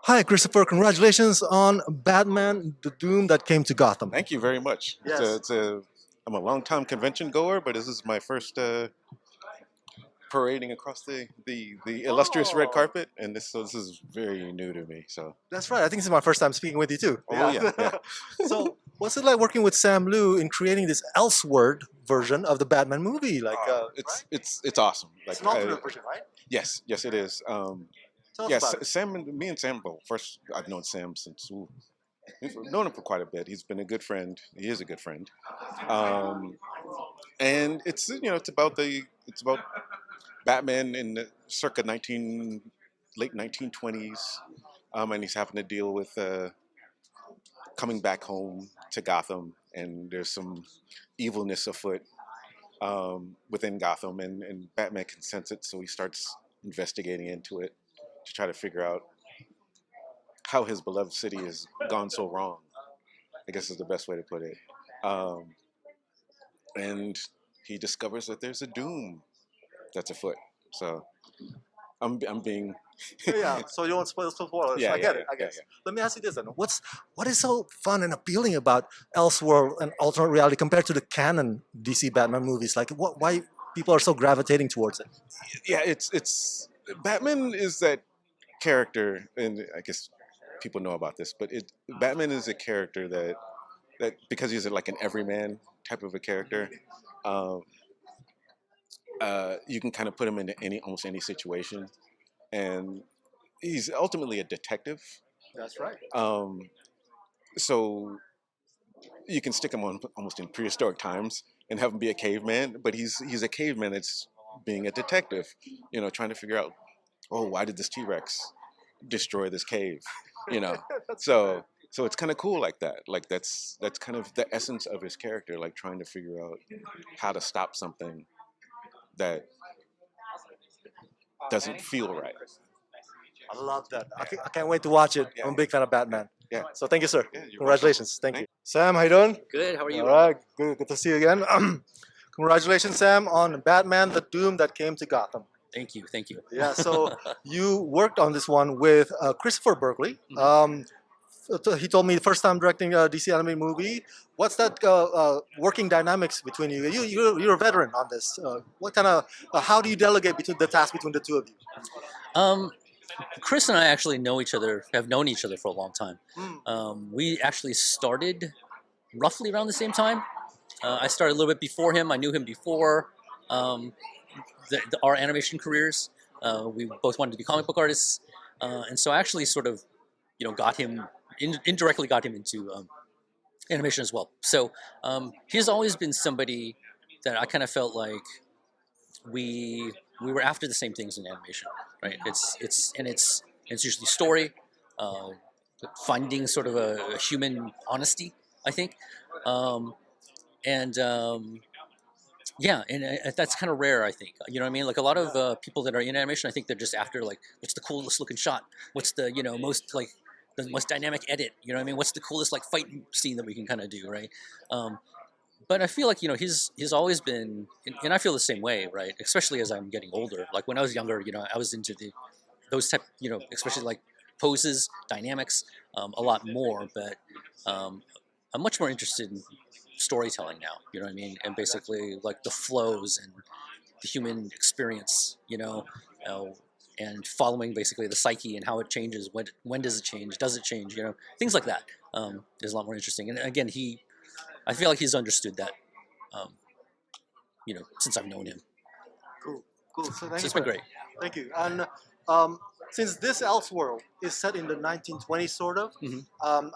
Hi, Christopher. Congratulations on Batman: The Doom That Came to Gotham. Thank you very much. Yes. I'm a long-time convention goer, but this is my first parading across the illustrious red Oh, carpet, and this is very new to me. So, that's right. I think this is my first time speaking with you too. oh yeah, yeah. So, what's it like working with Sam Liu in creating this Elseworld version of the Batman movie? It's awesome. It's an alternate version, right? Yes, it is. Tell us Yes, about it. Me and Sam. Well, first I've known Sam since we've known him for quite a bit. He's been a good friend. He is a good friend. Um, and it's about Batman in the circa 19 late 1920s, and he's having to deal with coming back home to Gotham, and there's some evilness afoot within Gotham, and Batman can sense it, so he starts investigating into it to try to figure out how his beloved city has gone so wrong. I guess is the best way to put it. Um, and he discovers that there's a doom that's afoot. So I'm being Yeah. So you don't spoil it. yeah, I yeah, get yeah, it. I yeah, guess. yeah. Let me ask you this then: what is so fun and appealing about Elseworld and alternate reality compared to the canon DC Batman movies? Like, why people are so gravitating towards it? Yeah, it's Batman is that character, and I guess people know about this, but it Batman is a character that because he's like an everyman type of a character, um, you can kind of put him into almost any situation, and he's ultimately a detective. That's right. Um, so you can stick him on almost in prehistoric times and have him be a caveman, but he's a caveman that's being a detective, trying to figure out, oh, why did this T-Rex destroy this cave, you know? So it's kind of cool like that. Like that's kind of the essence of his character, like trying to figure out how to stop something that doesn't feel right. I love that. I can't wait to watch it. Yeah, I'm a big fan of Batman. yeah, So thank you, sir. yeah. You're welcome. Congratulations. Thank you. Sam, how you doing? Good. How are you? All right. Good to see you again. Congratulations, Sam, on Batman: The Doom That Came to Gotham. Thank you. Thank you. Yeah. So you worked on this one with Christopher Berkeley. He told me the first time directing a DC animated movie. What's that working dynamics between you? You're a veteran on this. What kind of how do you delegate between the task between the two of you? Um, Chris and I actually know each other. Have known each other for a long time. Mm. We actually started roughly around the same time. I started a little bit before him. I knew him before um, our animation careers. We both wanted to be comic book artists, and so I actually sort of, got him indirectly got him into animation as well. So he's always been somebody that I kind of felt like we were after the same things in animation, right? It's usually story, uh, finding sort of a human honesty, I think, um, and yeah, and that's kind of rare, I think. You know what I mean? Like a lot of people that are in animation, I think they're just after like, what's the coolest looking shot? What's the most like the most dynamic edit? You know what I mean? What's the coolest like fight scene that we can kind of do, right? Um, but I feel like he's always been, and I feel the same way, right? Especially as I'm getting older. Like when I was younger, I was into those type, especially like poses, dynamics, a lot more. But um, I'm much more interested in storytelling now. You know what I mean? And basically like the flows and the human experience. And following basically the psyche and how it changes. When does it change? Does it change? Things like that is a lot more interesting. And again, I feel like he's understood that, um, since I've known him. Cool, cool. So So it's been great. thank you. And um, since this Elseworld is set in the 1920s, sort of, Mhm.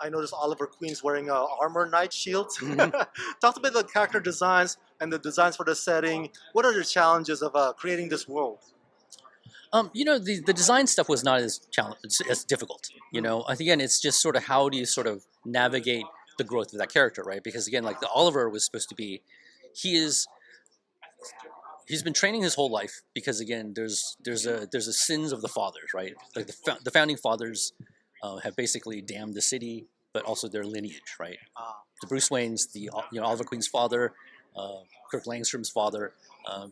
I noticed Oliver Queen's wearing a armor knight shield. Mhm. Talk a bit about the character designs and the designs for the setting. What are the challenges of creating this world? The design stuff was not as as difficult. Again, it's just sort of how do you sort of navigate the growth of that character, right? Because again, like the Oliver was supposed to be, he is he's been training his whole life because again, there's a sins of the fathers, right? Like the founding fathers have basically damned the city, but also their lineage, right? Ah, The Bruce Wayne's, the Oliver Queen's father, Kirk Langstrom's father. Uh,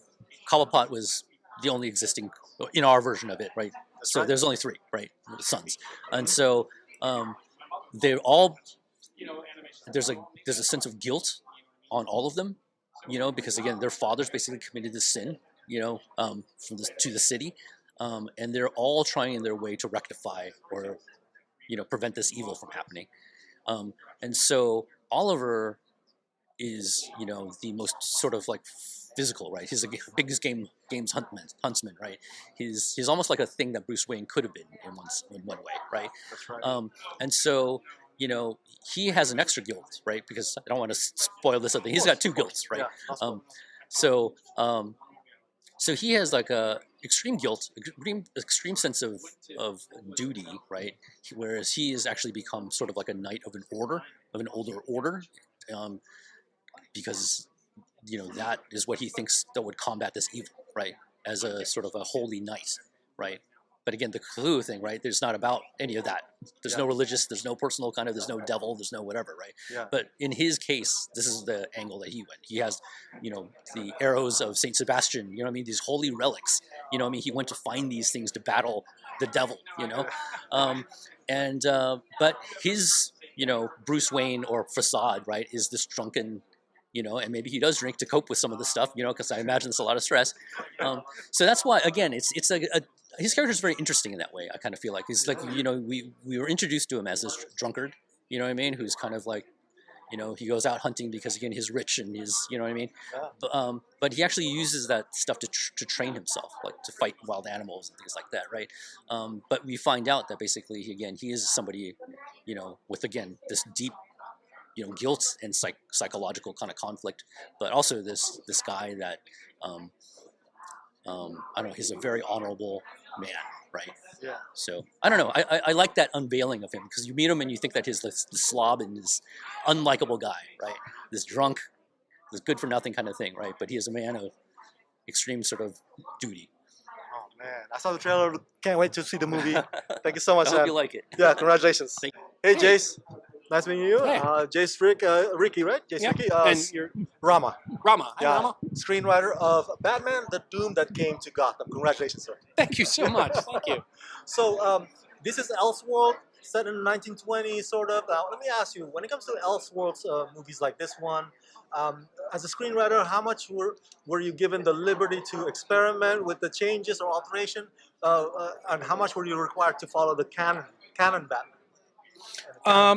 Cobblepot was the only existing in our version of it, right? So right. there's only three, right, sons, and so they're all there's a sense of guilt on all of them, because again their fathers basically committed this sin, to the city, and they're all trying in their way to rectify or prevent this evil from happening. And so Oliver is the most sort of like physical, right? He's a biggest games huntsman, right? He's almost like a thing that Bruce Wayne could have been in one way, right? That's right. And so he has an extra guilt, right? Because I don't want to spoil this other thing. He's got two guilts, right? Yeah, So so he has like a extreme guilt, extreme sense of duty, right? Whereas he has actually become sort of like a knight of an older order, because that is what he thinks that would combat this evil, right? As a sort of a holy knight, right? But again, the Cthulhu thing, right? There's not about any of that. There's no religious, there's no personal kind of, there's no devil, there's no whatever, right? Yeah. But in his case, this is the angle that he went. He has, the arrows of Saint Sebastian. These holy relics. He went to find these things to battle the devil. But his, Bruce Wayne or facade, right, is this drunken. And maybe he does drink to cope with some of the stuff, because I imagine it's a lot of stress. So that's why, again, it's his character is very interesting in that way. I kind of feel like he's like, we were introduced to him as this drunkard, who's kind of like, he goes out hunting because again he's rich and he's, but he actually uses that stuff to train himself, like to fight wild animals and things like that, right? But we find out that basically, again, he is somebody, with again this deep, guilt and psychological kind of conflict, but also this guy that I don't know, he's a very honorable man, right? Yeah. So I don't know. I like that unveiling of him, because you meet him and you think that he's this slob and this unlikable guy, right? This drunk, this good for nothing kind of thing, right? But he is a man of extreme sort of duty. Oh man, I saw the trailer. Can't wait to see the movie. Thank you so much. I hope you like it. Yeah, congratulations. Thank Hey, Jace. Nice meeting you. Hey. Jace Ricky, right? Jace Yep. Ricky. And you're Rama. Rama. Hi, Yeah. Rama. Screenwriter of Batman: The Doom That Came to Gotham. Congratulations, sir. Thank you so much. Thank you. So this is Elseworld, set in 1920, sort of. Now, let me ask you, when it comes to Elseworlds movies like this one, as a screenwriter, how much were you given the liberty to experiment with the changes or alteration, and how much were you required to follow the canon Batman?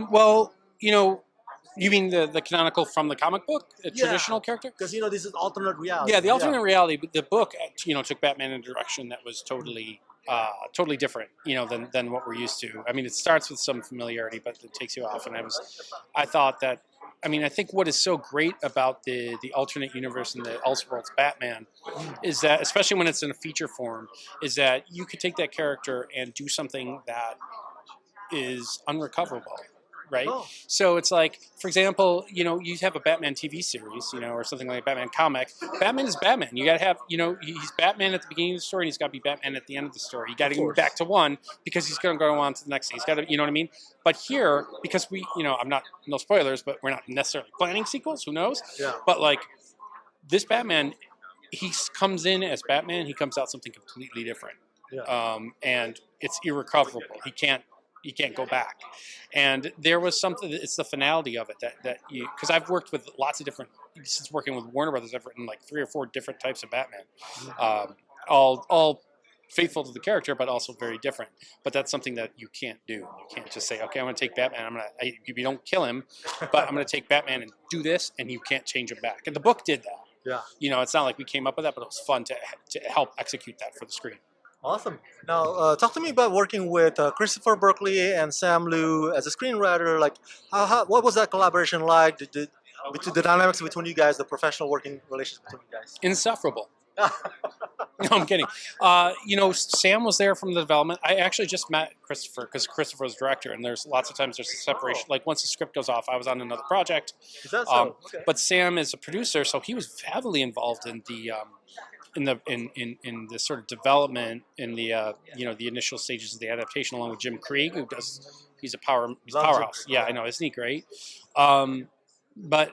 Well, you mean the canonical from the comic book, the traditional character? Because this is alternate reality. Yeah, the alternate reality. But the book, took Batman in a direction that was totally different, than what we're used to. I mean, it starts with some familiarity, but it takes you off. And I thought that. I mean, I think what is so great about the alternate universe and the Elseworlds Batman is that, especially when it's in a feature form, is that you could take that character and do something that is unrecoverable, right? Oh. So it's like, for example, you have a Batman TV series, or something like a Batman comic. Batman is Batman. You got to have, he's Batman at the beginning of the story, and he's got to be Batman at the end of the story. You got to get back to one because he's going to go on to the next thing. He's got to, you know what I mean? But here, because no spoilers, but we're not necessarily planning sequels. Who knows? Yeah. But like this Batman, he comes in as Batman. He comes out something completely different. Yeah. And it's irrecoverable. He can't go back. And there was something, it's the finality of it that you, because I've worked with lots of different, since working with Warner Brothers, I've written like 3 or 4 different types of Batman, all faithful to the character, but also very different. But that's something that you can't do. You can't just say, okay, I'm going to take Batman. You don't kill him, but I'm going to take Batman and do this, and you can't change him back. And the book did that. Yeah. It's not like we came up with that, but it was fun to help execute that for the screen. Awesome. Now, talk to me about working with Christopher Berkeley and Sam Liu as a screenwriter. Like, what was that collaboration like? Between the dynamics between you guys, the professional working relations between you guys? Insufferable. No, I'm kidding. Sam was there from the development. I actually just met Christopher because Christopher was director, and there's lots of times there's a separation. Like once the script goes off, I was on another project. Is that so? Okay. But Sam is a producer, so he was heavily involved in the in the sort of development in the the initial stages of the adaptation, along with Jim Krieg, he's a powerhouse. Yeah, I know, isn't he great? But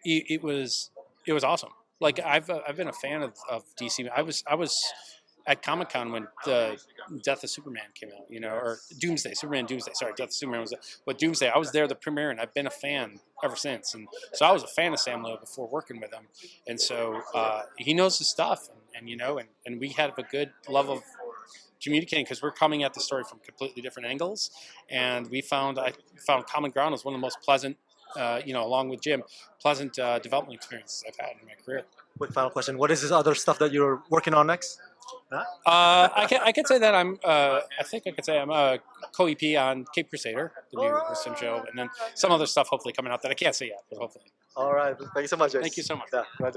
it was awesome. Like I've been a fan of DC. I was at Comic-Con when the Death of Superman came out, you know, or Doomsday, Superman Doomsday. Sorry, Death of Superman was, but Doomsday. I was there the premiere, and I've been a fan ever since. And so I was a fan of Sam Lowe before working with him, and so he knows his stuff, and you know, and we have a good level of communicating because we're coming at the story from completely different angles, and I found common ground as one of the most pleasant, you know, along with Jim, pleasant development experiences I've had in my career. Quick final question: what is this other stuff that you're working on next? Huh? I could say that I think I could say I'm a co-EP on Cape Crusader, the new sim show, and then some other stuff hopefully coming out that I can't say yet, but hopefully. All right. Thank you so much, Jace. Thank you so much. Yeah.